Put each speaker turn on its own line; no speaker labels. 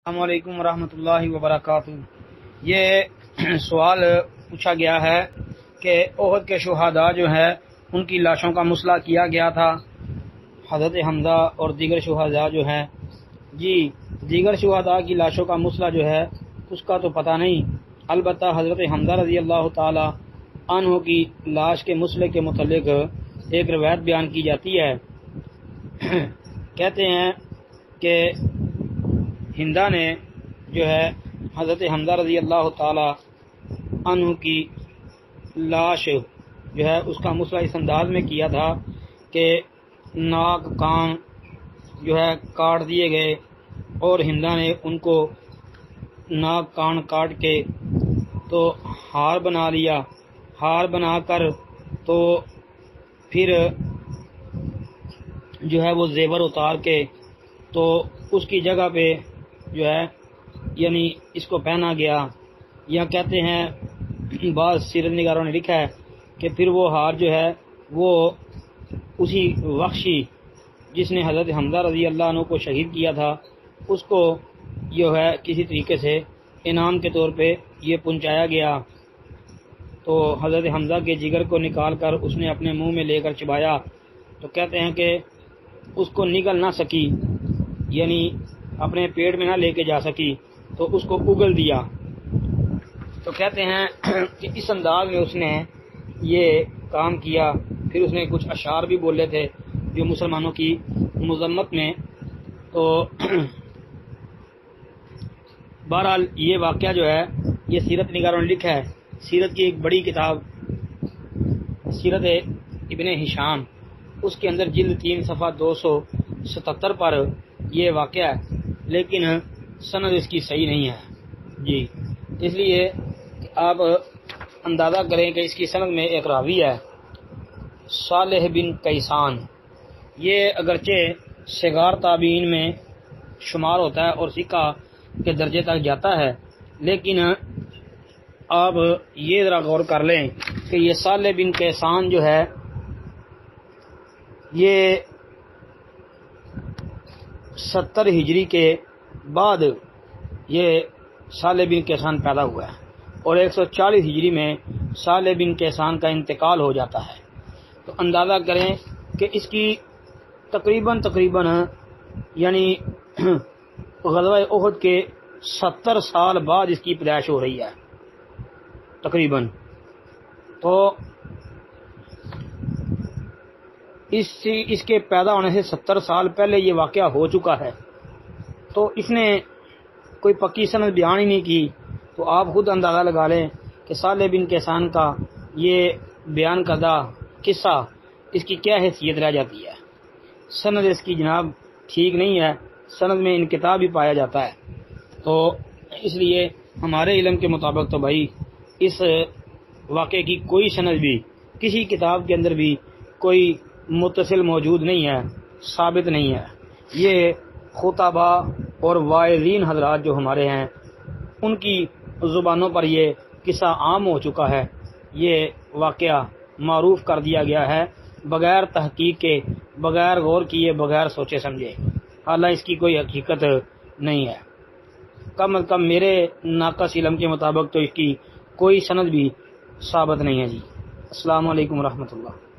السلام علیکم ورحمۃ اللہ وبرکاتہ۔ یہ سوال پوچھا گیا ہے کہ احد کے شہداء جو ہے ان کی لاشوں کا مسئلہ کیا گیا تھا، حضرت حمزہ اور دیگر شہداء جو ہیں، جی دیگر شہداء کی لاشوں کا مسئلہ جو ہے اس کا تو پتہ نہیں، البتہ حضرت حمزہ رضی اللہ تعالی عنہ کی لاش کے مسئلے کے متعلق ایک روایت بیان کی جاتی ہے۔ کہتے ہیں کہ ہندا نے جو ہے حضرت حمزہ رضی اللہ تعالی عنہ کی لاش جو ہے اس کا مسئلہ اس انداز میں کیا تھا کہ ناک کان جو ہے کاٹ دیے گئے، اور ہندا نے ان کو ناک کان کاٹ کے تو ہار بنا لیا، ہار بنا کر تو پھر جو ہے وہ زیور اتار کے تو اس کی جگہ پہ جو ہے یعنی اس کو پہنا گیا، یا کہتے ہیں بعض سیرت نگاروں نے لکھا ہے کہ پھر وہ ہار جو ہے وہ اسی وحشی جس نے حضرت حمزہ رضی اللہ عنہ کو شہید کیا تھا اس کو جو ہے کسی طریقے سے انعام کے طور پہ یہ پہنچایا گیا، تو حضرت حمزہ کے جگر کو نکال کر اس نے اپنے منہ میں لے کر چبایا، تو کہتے ہیں کہ اس کو نگل نہ سکی، یعنی اپنے پیٹ میں نہ لے کے جا سکی، تو اس کو اگل دیا۔ تو کہتے ہیں کہ اس انداز میں اس نے یہ کام کیا۔ پھر اس نے کچھ اشعار بھی بولے تھے جو مسلمانوں کی مذمت میں، تو بہرحال یہ واقعہ جو ہے یہ سیرت نگاروں نے لکھا ہے۔ سیرت کی ایک بڑی کتاب سیرت ابن ہشام، اس کے اندر جلد 3 صفحہ 277 پر یہ واقعہ ہے، لیکن سند اس کی صحیح نہیں ہے جی، اس لیے آپ اندازہ کریں کہ اس کی سند میں ایک راوی ہے صالح بن کیسان، یہ اگرچہ صغار تابعین میں شمار ہوتا ہے اور ثقہ کے درجے تک جاتا ہے، لیکن آپ یہ ذرا غور کر لیں کہ یہ صالح بن کیسان جو ہے یہ 70 ہجری کے بعد یہ صالح بن کیسان پیدا ہوا ہے، اور 140 ہجری میں صالح بن کیسان کا انتقال ہو جاتا ہے، تو اندازہ کریں کہ اس کی تقریباً یعنی غزوہ احد کے 70 سال بعد اس کی پیدائش ہو رہی ہے تقریباً، تو اس کے پیدا ہونے سے 70 سال پہلے یہ واقعہ ہو چکا ہے، تو اس نے کوئی پکی سند بیان ہی نہیں کی، تو آپ خود اندازہ لگا لیں کہ صالح بن کیسان کا یہ بیان کردہ قصہ اس کی کیا حیثیت رہ جاتی ہے۔ سند اس کی جناب ٹھیک نہیں ہے، سند میں انقطاع بھی پایا جاتا ہے، تو اس لیے ہمارے علم کے مطابق تو بھائی اس واقعے کی کوئی سند بھی کسی کتاب کے اندر بھی کوئی متصل موجود نہیں ہے، ثابت نہیں ہے۔ یہ خطبہ اور واعظین حضرات جو ہمارے ہیں ان کی زبانوں پر یہ قصہ عام ہو چکا ہے، یہ واقعہ معروف کر دیا گیا ہے بغیر تحقیق کے، بغیر غور کیے، بغیر سوچے سمجھے، حالانکہ اس کی کوئی حقیقت نہیں ہے، کم از کم میرے ناقص علم کے مطابق تو اس کی کوئی سند بھی ثابت نہیں ہے جی۔ السلام علیکم ورحمۃ اللہ۔